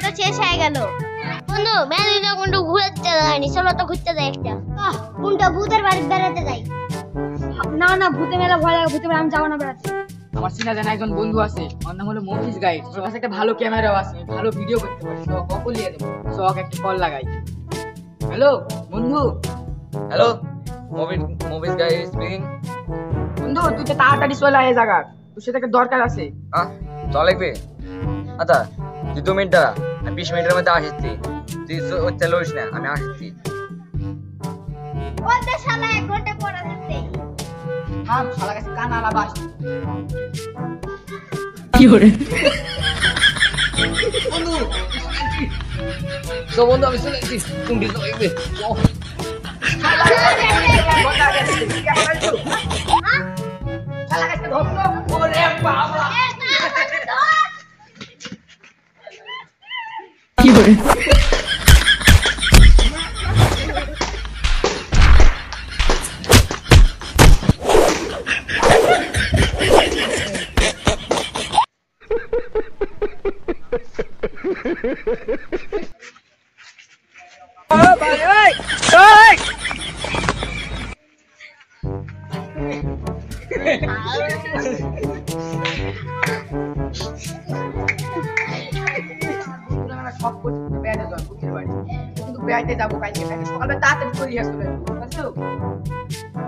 তো শেষ হয়ে গেল। বন্ধু মেলা কোনটা ঘুরতে যায়নি, চলো তো ঘুরতে যাই একটা। কোনটা ভূতের বাড়ি বেড়াতে যাই? না না, ভূতের মেলা ভয় লাগে, ভূতের মেলা আমি যাবো না বেড়াতে। আমার চেনা জানা একজন বন্ধু আছে, ওর নাম হলো মফিজ গাইড। ওর কাছে একটা ভালো ক্যামেরাও আছে, ভালো ভিডিও করতে পারি। তো কল দিয়ে দেবো, সক একটা কল লাগাই। হ্যালো বন্ধু। হ্যালো, মুভিজ গাই স্পিকিং। বন্ধু তুই তো তাড়াতাড়ি চলে আয় জায়গা, তোর সাথে একটা দরকার আছে। চল লাগবে। আচ্ছা তুই 2 মিনিট দাঁড়া, আমি 20 মিনিটের মধ্যে আসছি। তুই চলিস না, আমি আসছি। বলতে শালা 1 ঘন্টা পড়া দিতে। হ্যাঁ শালা কাছে কান আলাবাস। কি করে বন্ধু? তো বন্ধু আমি চলে এসেছি, তুমি তো লাগবে। কি করে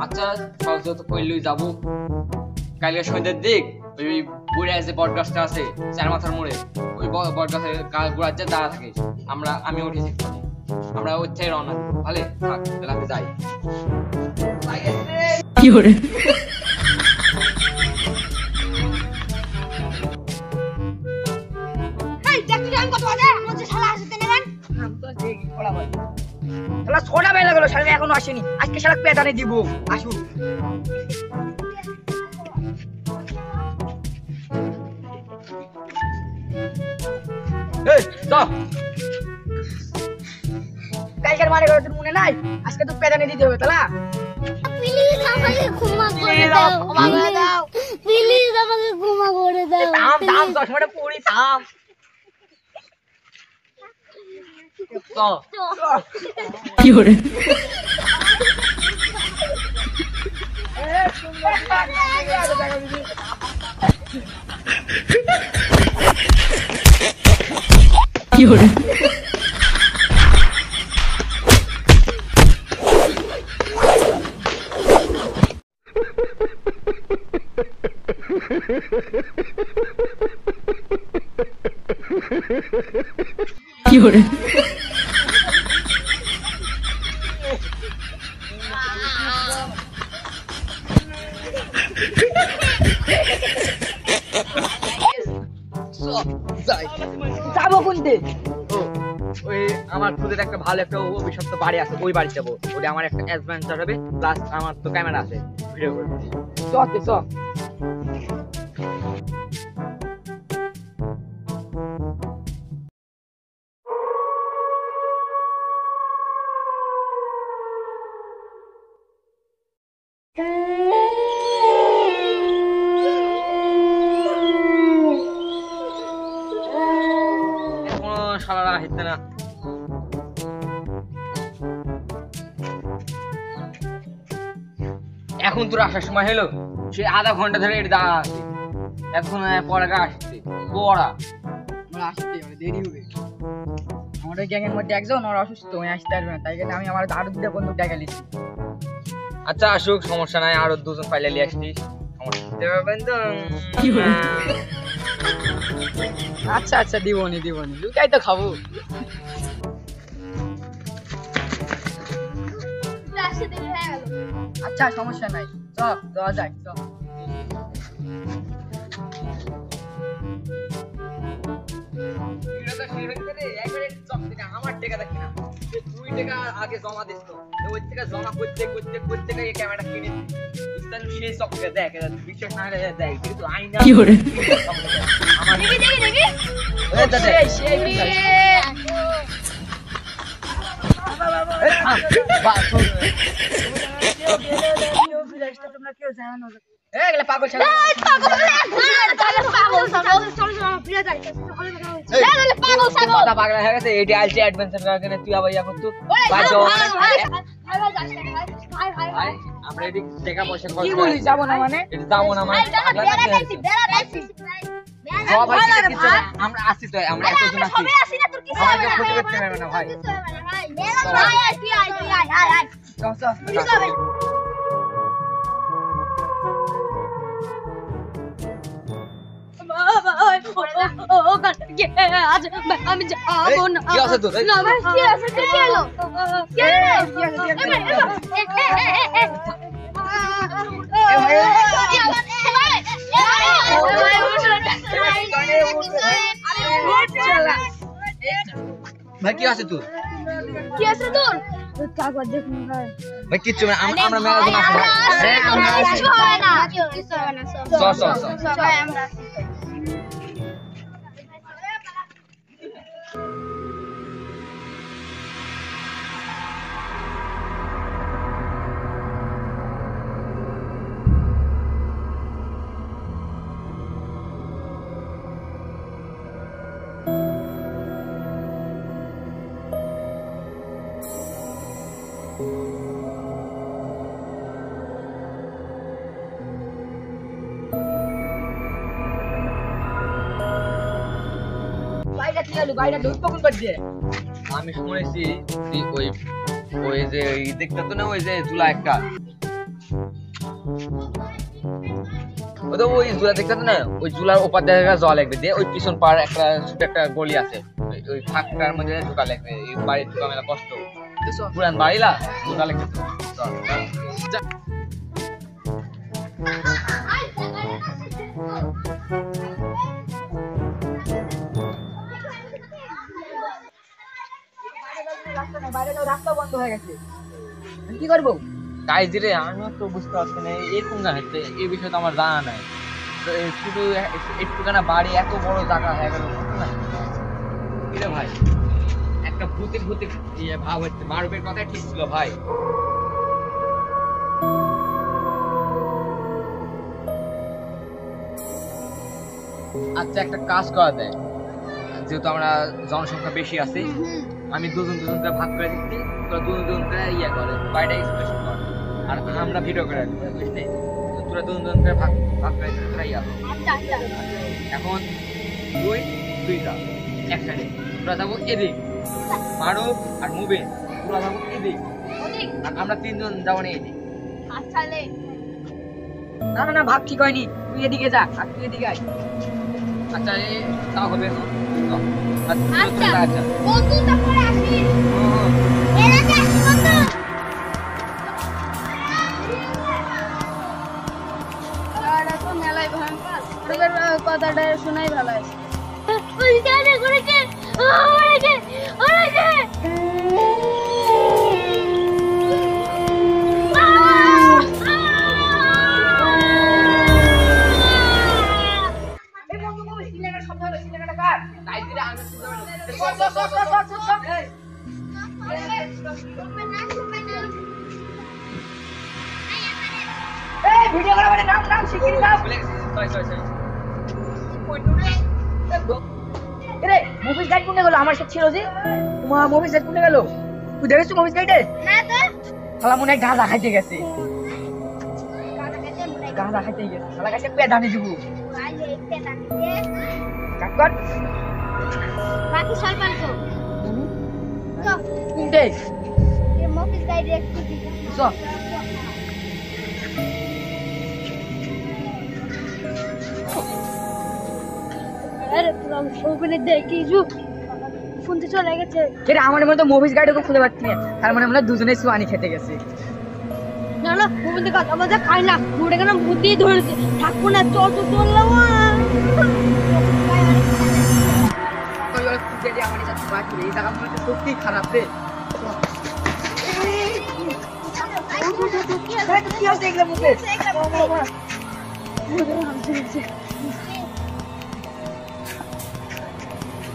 আচ্ছা সহজ তো কইলই যাবো কালকে সন্ধ্যার দিক। ওই বুড়ে আছে বটগাছটা আছে চার মাথার মোড়ে, ওই বটগাছের গোড়ার যে দাঁড়া থাকে। আমি উঠেছি, আমরা ওই থেকে রওনা দিব। ভালো থাক, তাহলে আমি যাই। কি করে এই দেখি আমি কত বাজে, আমার যে শালা আসতে নেবেন। শালা ছোটা বেলা গেল, শালা এখনো আসেনি। আজকে শালা পেটানে দিব, আসুন। এই চল। কালকের মানে করে তোর মনে নাই? আজকে তো পেটানে দিতে হবে তালা। প্লিজ আমাকে ক্ষমা করে দাও, প্লিজ আমাকে ক্ষমা করে দাও। থাম থাম, 10 মিনিট পড়ি, থাম। চল। কি করে কি করে কি করে যাবো কোনতে? ওই আমার খুদের একটা ভালো একটা অভিশপ্ত বাড়ি আছে, ওই বাড়ি যাবো। ওটা আমার একটা অ্যাডভেঞ্চার হবে, প্লাস আমার তো ক্যামেরা আছে, ভিডিও করবো। চতে চ। শালারা হিতে না। এখন তোর আসার সময় হলো, সে আধা ঘন্টা ধরে এটা দাঁড়া আছে। এখন পড়াটা আসছে পড়া। আমরা আসতে দেরি হবে। আমাদের গ্যাংয়ের মধ্যে একজন ওর অসুস্থ, হয়ে আসতে পারবে না, তাই জন্য আমি আমার আরো 2টা বন্ধু ডেকে নিচ্ছি। আচ্ছা আসুক, সমস্যা নাই। আরো 2জন পাইলে নিয়ে আসছিস, সমস্যা দিতে পারবেন তো? আচ্ছা আচ্ছা, দিবনি লুকাই তো খাবো। আসতে দেরি হয়ে গেল। আচ্ছা সমস্যা নাই, চ যাওয়া যাক, চ। আমার টাকা দেখি না, 2 টাকা আগে জমা দিস তো, ওই টাকা জমা করতে এই ক্যামেরা কিনে বুঝতেন। সেই চক্কে দেখ, বিশ্বাস না হলে দেখ, কিন্তু আইনা কি করে আমার দেখি ওই দাদা তোমরা কেউ জানো না। এগুলা পাগল ছাগল কথা পাগলা হয়ে গেছে এটি আলছে অ্যাডভেঞ্চার কারখানে তুই আবার ইয়া করতু ভাই ভাই আমরা এটি টাকা পয়সা খরচ কি বলি যাব না মানে এটি যাবো না মানে আমরা আসি তো আমরা এতজন আসি আমাকে ক্ষতি করতে পারবে না ভাই চল চল আমি যাবো না কি আছে তোর না ভাই কি আছে কি হলো কি ভাই কি আছে তোর কি আছে তোর কাগজ দেখুন ভাই ভাই কিচ্ছু না আমরা মেলাজন আসি চল চল চল আমি শুনেছি ওই ওই যে দেখতে তো না ওই যে চুলা একটা ওই চুলা দেখতে তো না ওই চুলার ওপার দেখা জল লাগবে দিয়ে ওই পিছন পার একটা ছোট একটা গলি আছে ওই ফাঁকটার মধ্যে ঢোকা লাগবে এই বাড়ি ঢোকা মেলা কষ্ট পুরান বাড়িলা ঢোকা লাগবে রাস্তা বন্ধ হয়ে গেছে কি করবো গাইজ রে আমিও তো বুঝতে পারছি না এরকম না হচ্ছে এই বিষয়ে তো আমার জানা নাই তো শুধু একটুখানা বাড়ি এত বড় জায়গা হয়ে গেল কিরে ভাই একটা ভূতে ভূতে ভাব হচ্ছে মারবের কথা ঠিক ছিল ভাই আচ্ছা একটা কাজ করা যায় যেহেতু আমরা জনসংখ্যা বেশি আছি আমি দুজন করে ভাগ করে দিচ্ছি তোরা দুজন করে ইয়ে করে বাইরে এক্সপ্রেশন কর আর আমরা ভিডিও করে রাখবো বুঝলি তোরা দুজন করে ভাগ করে দিচ্ছি তোরা ইয়া এখন দুইটা একসাথে তোরা যাবো এদিক মারুফ আর মুবিন তোরা যাবো এদিক আর আমরা তিনজন যাবো না এদিক না না না ভাব ঠিক হয়নি তুই এদিকে যা আর তুই এদিকে আয় আচ্ছা তাও হবে আচ্ছা বন্ধু তারপরে আসিস এরা যাস বন্ধু মেলায় ভয়ঙ্কর কথাটা শোনাই ভালো আছে ওই জানে করেছে ওরেছে ভিডিও করা মানে নাম শিখিয়ে নাম রে মুভিস গাইড কোনে গেল আমার সাথে ছিল যে তোমার মুভিস গাইড কোনে গেল তুই দেখেছিস মুভিস গাইডে না তো শালা মনে হয় গাঁজা খাইতে গেছে গাঁজা খাইতে গেছে শালা কাছে পেট আনি দিব কাট কাট বাকি সরকার তো কোনটে এ মফিস গাইডে একটু দিবি চ আরে তোরা ওখানে দেখি যু ফোনতে চলে গেছে এরা আমার মনে তো মুভিস গাইড ওকে খুঁজে পাচ্ছি না তার মানে আমরা দুজনেই সুয়ানি খেতে গেছে না না ওখানে কথা বলতে খাই না মুড়ে কেন ভূতি ধরেছে থাকবো না চল তো চললাম আমার সাথে বাকি এই জায়গা মনে সত্যি খারাপ রে কি হচ্ছে এগুলো মুখে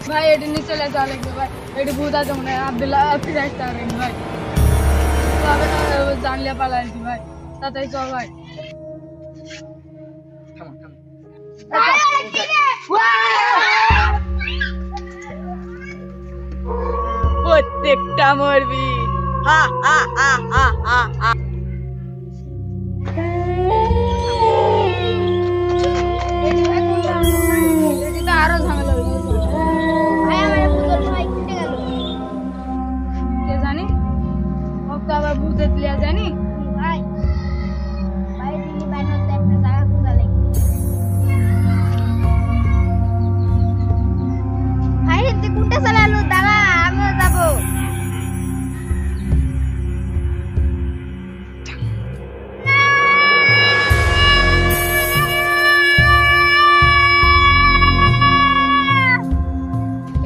ভাই এটি নিচে চলে যাওয়া লাগবে ভাই এটি ভূত আছে মনে হয় আব্দুল্লাহ ফিরে আসতে হবে ভাই তবে জানলে পালাইছি ভাই তাড়াতাড়ি চল ভাই প্রত্যেকটা মরবি। হা হা হা হা হা হা। আরো ঝামেলা ভাই আমার ভূতের ভয় কেটে গেল। কে জানি তো আবার ভূতের লিয়া জানি। ভাই ভাই দিদি বাইরে একটা জায়গা খোঁজা লাগবে। ভাই তুই কোনটা চালালো? দাঁড়া আমিও যাবো।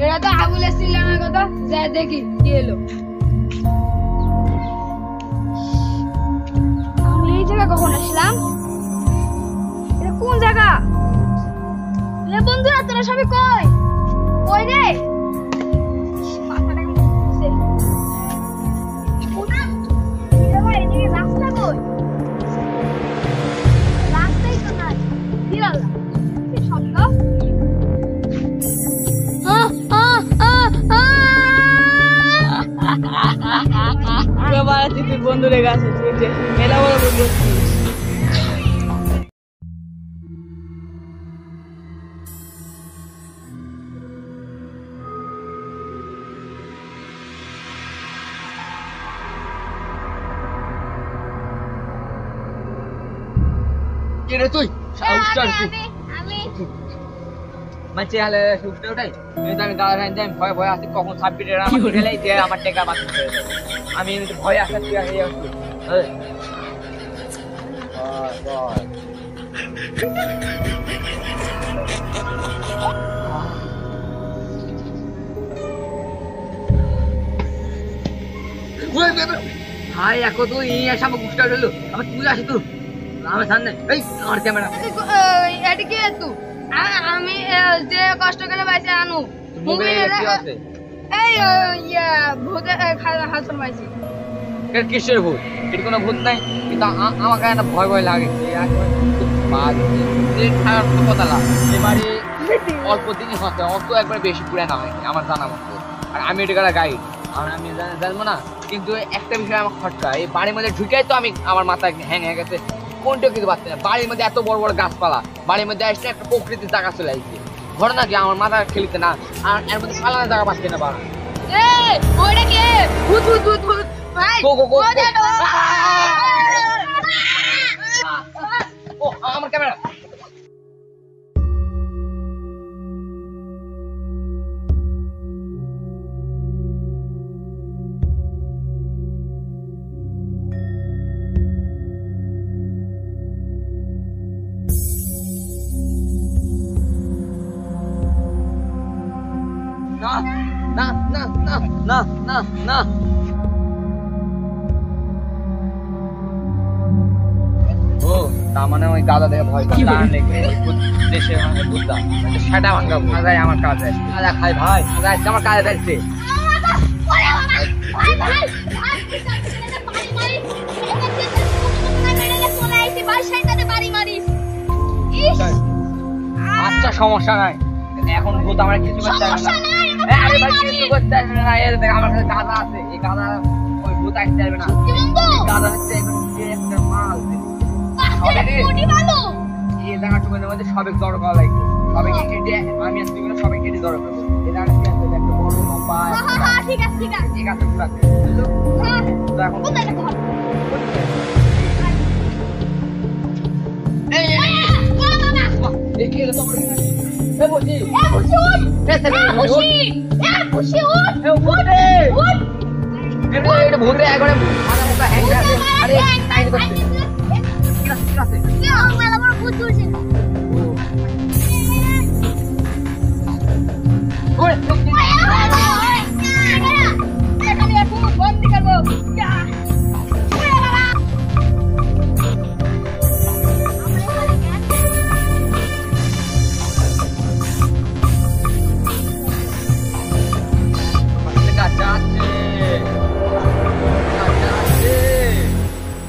এরা তো আবুলের চিল্লানোর কথা, যাই দেখি কি এলো। আমি এই জায়গা কখন আসলাম? এটা কোন জায়গা? রে বন্ধুরা তোরা সবাই কই? কই রে? মাথাটা কেমন ঘুরছে। এরা ভাই এদিকে রাস্তা কই? রাস্তাই তো নাই। দিলালা কি শব্দ? তুই বন্ধুরে গাছ মেলা বড় বন্ধু। কে রে তুই? সাহসটা তুই আমি মাঝে হালে সুস্থ ওটাই আমি দাদা রাইন যাই ভয় ভয় আসি কখন সাবমিট এর আমার গেলেই যে আমার টাকা বাকি করে দেবে। আমি এমনিতে ভয় আসা তুই এই আসলি ভাই এখন তুই এই আসা আমার গুষ্টা হলো আমার তুই আসি তুই আমার সামনে এই আমার ক্যামেরা এটা কি তুই? আমি যে কষ্ট করে বাইছে আনু মোবাইলে কি আছে এই ভূতে হাসন বাইছে। এর কিসের ভূত? এর কোনো ভূত নাই কিন্তু আমাকে একটা ভয় ভয় লাগে কথা না এবারে অল্প দিনই হতে অত একবার বেশি পুরানো হয়নি আমার জানা মতো। আর আমি এটা গাড়ি গাইড আমি জানবো না কিন্তু একটা বিষয় আমার খটকা এই বাড়ির মধ্যে ঢুকেই তো আমি আমার মাথায় হ্যাং হয়ে গেছে কোনটাও কিছু পাচ্ছি না। বাড়ির মধ্যে এত বড় বড় গাছপালা বাড়ির মধ্যে আসলে একটা প্রকৃতির জায়গা চলে আসছে ঘটনা কি আমার মাথা খেলিতে না আর এর মধ্যে আলাদা জায়গা পাচ্ছি না বাড়া ওইটা কে? ভূত ভূত ভূত ভূত ভাই গো গো গো ও আমার ক্যামেরা না না না না না না না ও তার মানে ওই দাদা দেখে ভয় করে দেশে বুদ্ধা সেটা ভাঙ্গা ভাঙাই আমার কাজ আছে দাদা খাই ভাই আমার কাজে যাচ্ছে আচ্ছা সমস্যা নাই এখন ভূত আমার কিছু করতে করতে আমার কাছে গাদা আছে এই গাদা ওই ভূত আসতে পারবে না গাদা হচ্ছে একটা মাল এই জায়গাটুকুর মধ্যে সবে জড়ো করা লাগবে সবে কেটে আমি আর তুই সবে কেটে জড়ো করবো এটা একটা বড় লম্বা ঠিক আছে ঠিক আছে ঠিক আছে পুরা এখন এই কি তোমার এ বসি ভূতে একবারে মাথা মুখা হ্যাং আছে আরে টাইট করছে ঠিক আছে মেলা বড় ভূত ধরছে ওই আমি এখন বন্দি করবো।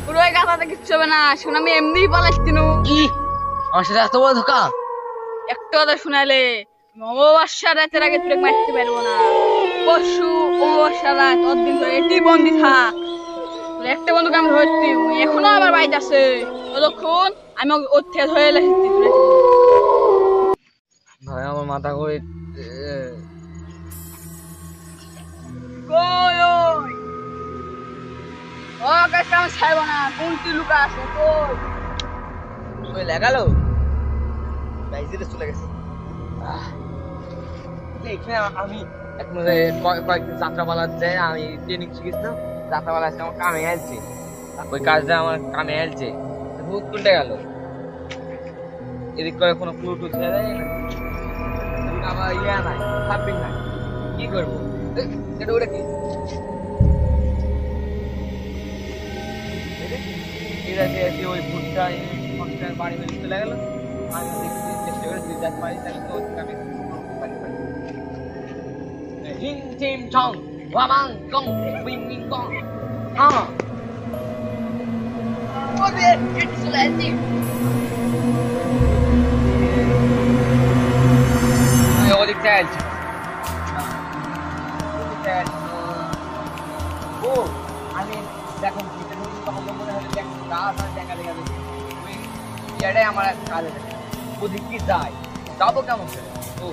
পুরো গাছাতে কিচ্ছু হবে না, শোন আমি এমনিই পালাইছি। কি আমার সাথে এত বড় ধোকা? একটা কথা শুনালে অমাবস্যার রাতের আগে তুই মারতে পারবো না। পরশু অমাবস্যার রাত অদিন ধরে এটি বন্দি থাক। তোর একটা বন্ধুকে আমি ধরছি, এখনো আমার বাড়িতে আছে। ততক্ষণ আমি ওর থেকে ধরে এসেছি। ভাই আমার মাথা করে কই ওই ও কাছে আমি ছাড়বো না। কোনটি লুকা আছে কই? ওই লাগালো বাইজিরে চলে গেছে। এখানে আমি এখন কয়েকদিন যাত্রাপালা যাই, আমি ট্রেনিং শিখেছিলাম। যাত্রাপালা আজকে আমার কামে আসছে, ওই কাজটা আমার কামে আসছে। ভূত তুলতে গেল, এদিক করে কোনো ক্লু টু ছেড়ে দেয় না। আমার ইয়া নাই, সাবমিট নাই, কি করবো? এটা ওটা কি? এটা যে ওই ভূতটা বাড়ি বেরিয়ে চলে গেল। আমি দেখছি চেষ্টা করে 2-4 পারি, তাহলে তো আমি হিং টিম চং ওয়ামাং গং উইং উইং গং। হ্যাঁ ওদের এটা চলে আসছে। ওদিক চাইছে ও আমি দেখুন তখন মনে হয় গাছ আর দেখা দেখা যাচ্ছে। ওই এটাই আমার কাজে থাকে। ওদিক কি যায়, যাবো কেমন করে? ও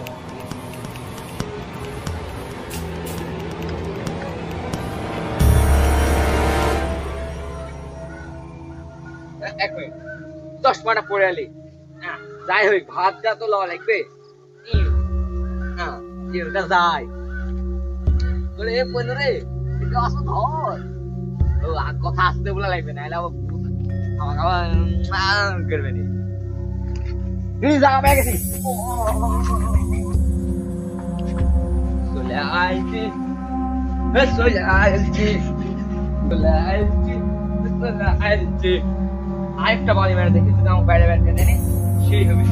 এক মিনিট, চশমাটা পরে আলি। যাই হোক, ভাতটা তো লওয়া লাগবে। ওটা যায় তোরে বলো রে, এটা আসো ধর। ও কথা আসতে বলা লাগবে, না এলে আমাকে আবার করবে নি। জায়গা পেয়ে গেছি, চলে আইছি চলে আইছি চলে আইছি চলে আইছি। আরেকটা বাড়ি মেরে দেখি যদি আমার বাইরে বেড়াতে জানি সেই হবে।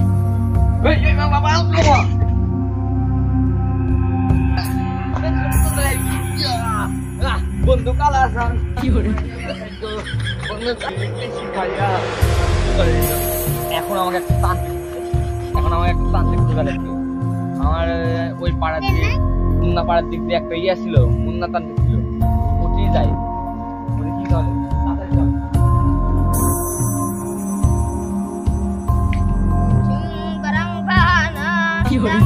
বন্ধু কালা কি করে এখন আমাকে একটা তান্ত্রিক খোঁজা লাগবে। আমার ওই পাড়ার দিকে, মুন্না পাড়ার দিক দিয়ে একটা ইয়ে ছিল, মুন্না তান্ত্রিক ছিল, ওটি যাই কি চলে কি করে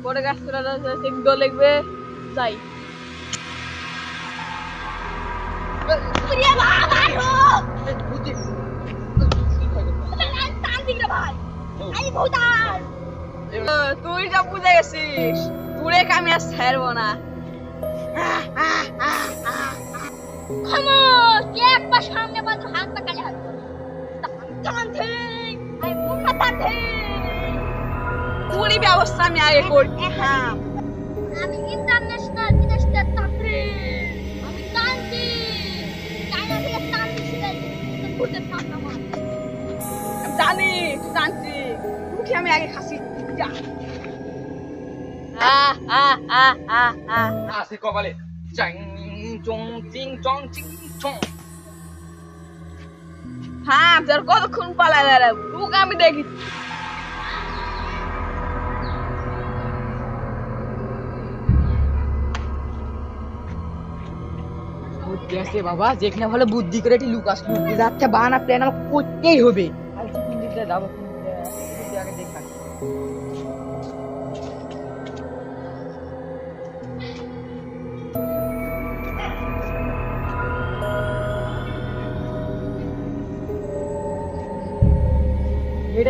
বড় গাছ লিখবে যাই। তুই যা বুঝে গেছিস, তুই আমি আর ছাড়বো না। একবার সামনে বাজে হাত পাকালে হাত পুরি ব্যবস্থা আমি আগে করতাম। আমি ইন্টারন্যাশনাল মিনিস্টার তান্ত্রিক, আমি তান্ত্রিক, চায়না থেকে তান্ত্রিক শিখাইছি। ঘুরতে থাকতাম জানি তান্ত্রিক, উঠে আমি আগে খাসি। যা আসে কপালে চাং চং চিং চং চিং চং। হ্যাঁ তোর কতক্ষণ পালায় বেড়াবো, তোকে আমি দেখি। ঠিক আছে বাবা, যেখানে ভালো বুদ্ধি করে একটি লুকাস লুকিয়ে যাচ্ছে বাহানা প্ল্যান আমাকে করতেই হবে। আর কোন দিকটা যাবো, কোন দিকটা আগে দেখা।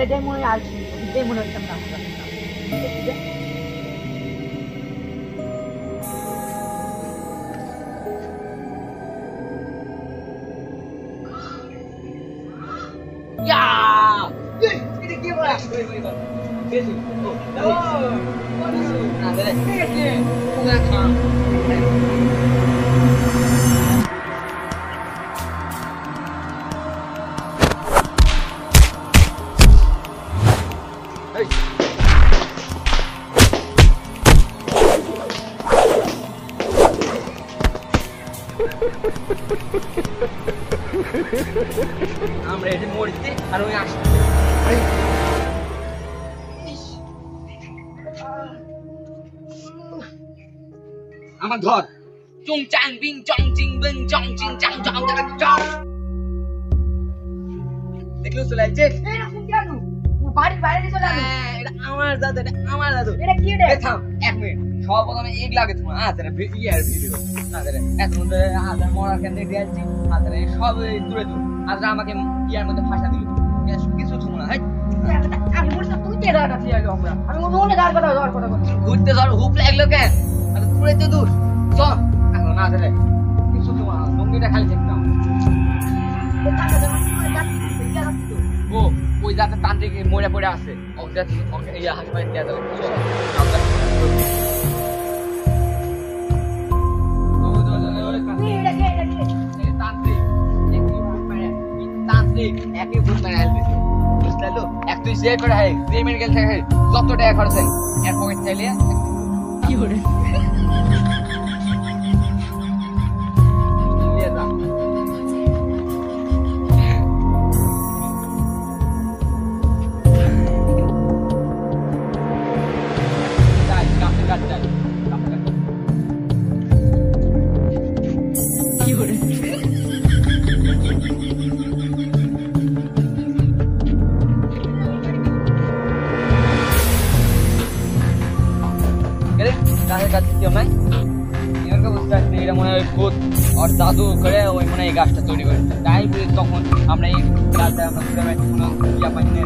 এটাই মনে হয় আসছি, এটাই মনে হচ্ছে আমরা আমরা এটি মরছি আর ওই আসছি। আমার ধর চুং চাং বিং চং চিং বিং চং চিং চাং চং চাং চং। দেখলো চলে আসছে। বাড়ির বাইরে চলে আসো। এটা আমার দাদু, এটা আমার দাদু। এটা কি রে? থাম এক মিনিট, সর্বপ্রথমে এগ লাগে তোমার হাতের ভিডিও হাতের এত মধ্যে হাতের মরার কেন্দ্রে দিয়েছি হাতের সব দূরে দূর হাতের আমাকে ইয়ার মধ্যে ফাঁসা দিল কিছু থুম না। আমি বলছি তুই কে দাঁড় কাছে আগে আমরা, আমি অন্য দাঁড় কথা বলছি। ঘুরতে ধর হুপ লাগলো কেন, আর দূরে তো দূর চ এখন না ধরে কিছু থুম না, লুঙ্গিটা খালি দেখতাম। ও ওই যাতে তান্ত্রিক মরে পড়ে আছে হাসপাতাল দেওয়া যাবে। একই ভূত মেরে আসবে বুঝতে পারলো। এক তুই যে করে হয় যে মেডিকেল থেকে যত টাকা খরচ হয় এর পকেট চাইলে কি করে নিয়ে যা। চাই কাপে কাট চাই কাপে কাট কি করে দাদু করে ওই মনে এই গাছটা তৈরি করেছে তাই বলি তখন আমরা এই গাছটা আমরা কোনো ইয়া পাই না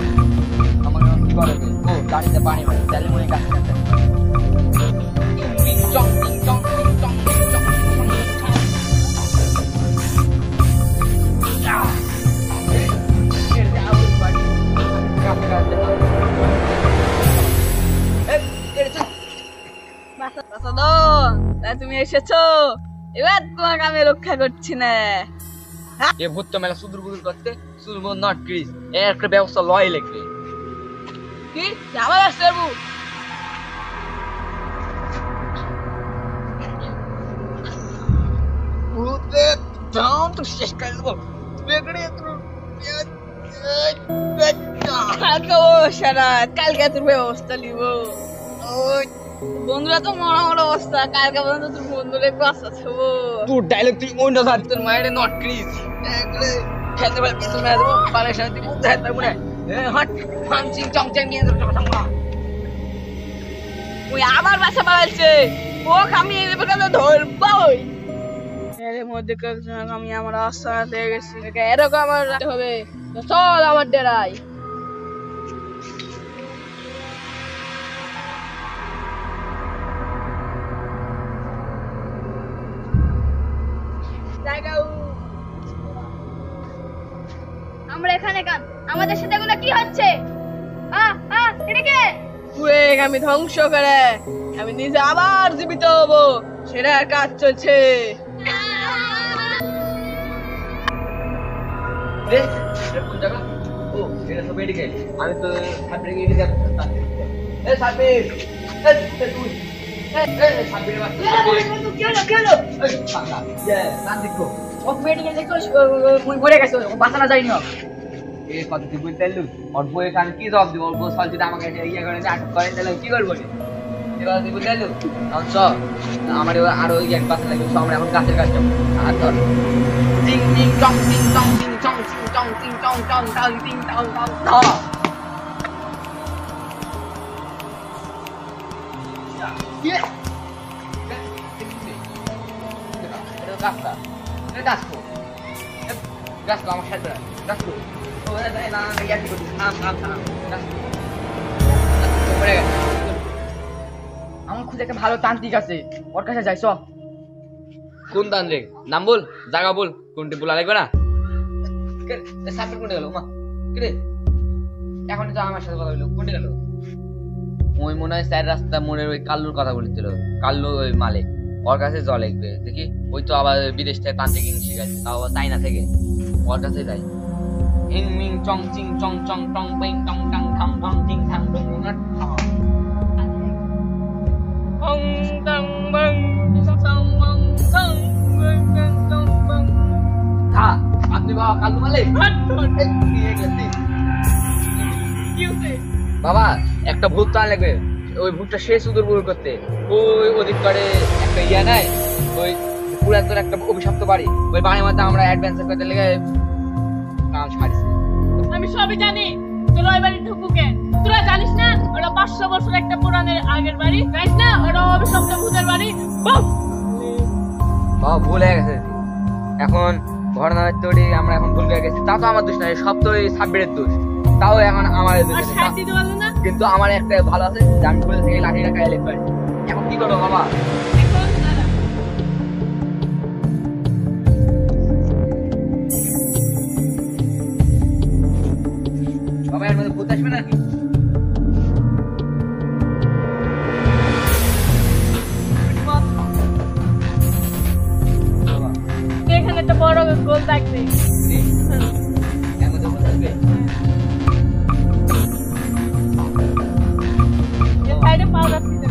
আমাকে কি করে ও গাড়িতে পানি মারে তাহলে মনে গাছটা তুমি এসেছো, এবার তোমাকে আমি রক্ষা করছি না। এ ভূত তো মেলা সুদূর বুদুর করতে সুদূর নট ক্রিজ এর একটা ব্যবস্থা লয় লেখবে কি আবার আসছে তো শেষ করে দেবো কালকে তোর ব্যবস্থা নিব। বন্ধুরা তো মরা মরা অবস্থা, কালকে পর্যন্ত তোর বন্ধুরা বাঁচাছো। তোর ডায়লগ তুই অন্য ধর তোর মায়ের নট ক্রিজ খেলতে পারে পিছন মেরে দেবো পালের সাথে তুই মুখ দেখাতে পারবো না হট ফাংচিং চংচাং নিয়ে ওই আমার বাসা বাড়াচ্ছে ও আমি ধরবই এর মধ্যে আমি আমার আস্তানা দিয়ে গেছি এরকম আমার রাখতে হবে। চল আমার ডেরাই আমরা এখানে কেন? আমাদের সাথে এগুলো কি হচ্ছে? এটা কে? আমি ধ্বংস করে আমি নিজে আবার জীবিত হব সেটা কাজ চলছে। কোন জায়গা? ও এটা তো মেডিকেল। আমি তো সাবরে গিয়ে যাব। এ সাবির তুই সাবিরের বাচ্চা কি হলো এই পাকা কান দেখো ও মেডিকেল দেখো মরে গেছে, বাঁচানো যায়নি। এই কথা তুই বলতে এলু ওর বইয়ের কান কি জবাব দিব? ওর বউ সল যদি আমাকে ইয়ে করে আটক করে তাহলে কি করবো? এবার তুই বুঝতে পারলো এখন চ আমার এবার আরো ওই এক পাশে লাগবে আমরা এখন গাছের কাছে যাবো আর ধর টিং টিং টং টিং টং টিং টং টিং টং টিং টং টং টং টিং টং টং টং গাছটা গাছকো গাছকো আমার সাথে গাছকো ও না ইয়া কি করছিস নাম গাছকো আমার খুঁজে একটা ভালো তান্ত্রিক আছে ওর কাছে যাই চ কোন তান্ত্রিক নাম বল জায়গা বল কোনটি বলা লাগবে না সাপের কোনটি গেল মা কে এখন তো আমার সাথে কথা বললো কোনটি গেল ওই মনে হয় চার রাস্তা মোড়ের ওই কাল্লুর কথা বলছিল কাল্লু ওই মালিক ওর কাছে জল লাগবে দেখি ওই তো আবার বিদেশ থেকে তান্ত্রিক শিখাচ্ছে তাও আবার চাইনা থেকে ওর কাছে যাই ইং মিং চং চিং চং চং টং পিং টং টাং ঠাং ঠং টিং ঠাং টং Hong tang bang, song mong song, bang bang song bang. খা আপনি বাবা কাল্লু মালিক বাবা একটা ভূত টান লাগবে ওই ভূতটা শেষ উদূর করতে ওই ওদিক করে একটা ইয়া নাই ওই পুরাতন একটা অভিশপ্ত বাড়ি ওই বাড়ির মধ্যে আমরা অ্যাডভেঞ্চার করতে লেগে কাম ছাড়িছি আমি সবই জানি তোরা ওই বাড়ি ঢুকু কেন তোরা জানিস না ওটা 500 বছর একটা পুরানের আগের বাড়ি জানিস না ওটা অভিশপ্ত ভূতের বাড়ি বাহ! বাবা ভুল হয়ে গেছে এখন ঘটনা তৈরি আমরা এখন ভুল হয়ে গেছি তা তো আমার দোষ না সব তো ওই সাব্বিরের দোষ তাও এখন আমার দোষ আর সাইড দিতে পারলো না কিন্তু আমার একটা ভালো আছে যে আমি বলে থেকে লাঠি রাখা এলে পারি এখন কি করবো বাবা এখন দাঁড়া। বাবা এর মধ্যে ভূত আসবে নাকি বাবা এখানে একটা বড় গোল থাকবে এর মধ্যে ভূত আসবে এর সাইডে পাউডার দিতে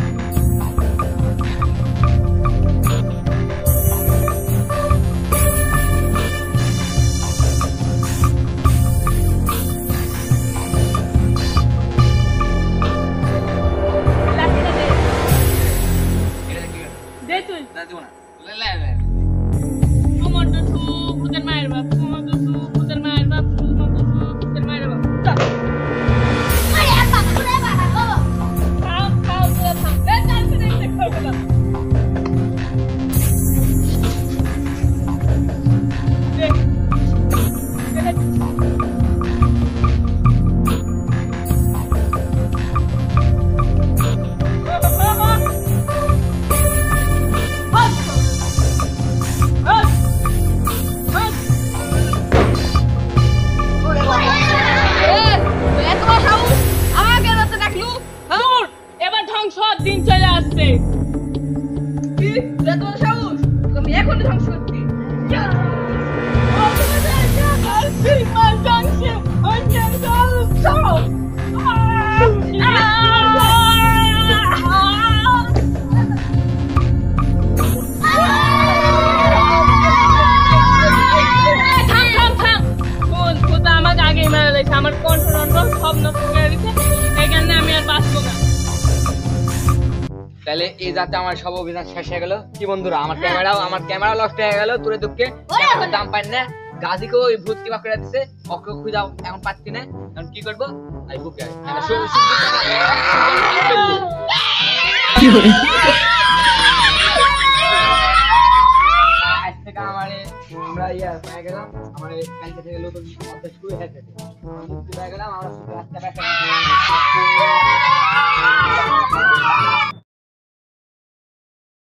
দে তুই না দেবো না তোমার তো ভূতের মায়ের বাপ তোমার তো ভূতের মায়ের বাপ তোমার তো ভূতের মায়ের বাপ খাও খাও তোরা থাম তারপরে একটা খাবো না এবার ধ্বংস দিন চলে আসছে আমি এখন ধ্বংস করছি আমাকে আগে মেরে লেগেছে আমার কন্ট্রোল সব নষ্ট করে দিচ্ছে এখানে আমি আর বাঁচবো না তাহলে এই যাতে আমার সব অভিযান শেষ হয়ে গেল কি বন্ধুরা আমার ক্যামেরা নষ্ট হয়ে গেল তোরে দুঃখে দাম পাই না গাজীকে ওই ভূত কিবা করে দিছে ওকে খুঁজা এখন পাচ্ছি না এখন কি করবো আমি বুকে আজ থেকে আমরা ইয়া পেয়ে গেলাম আমার কালকে থেকে নতুন অভ্যাস শুরু হয়ে গেছে মুক্তি পেয়ে গেলাম আমরা শুধু রাস্তা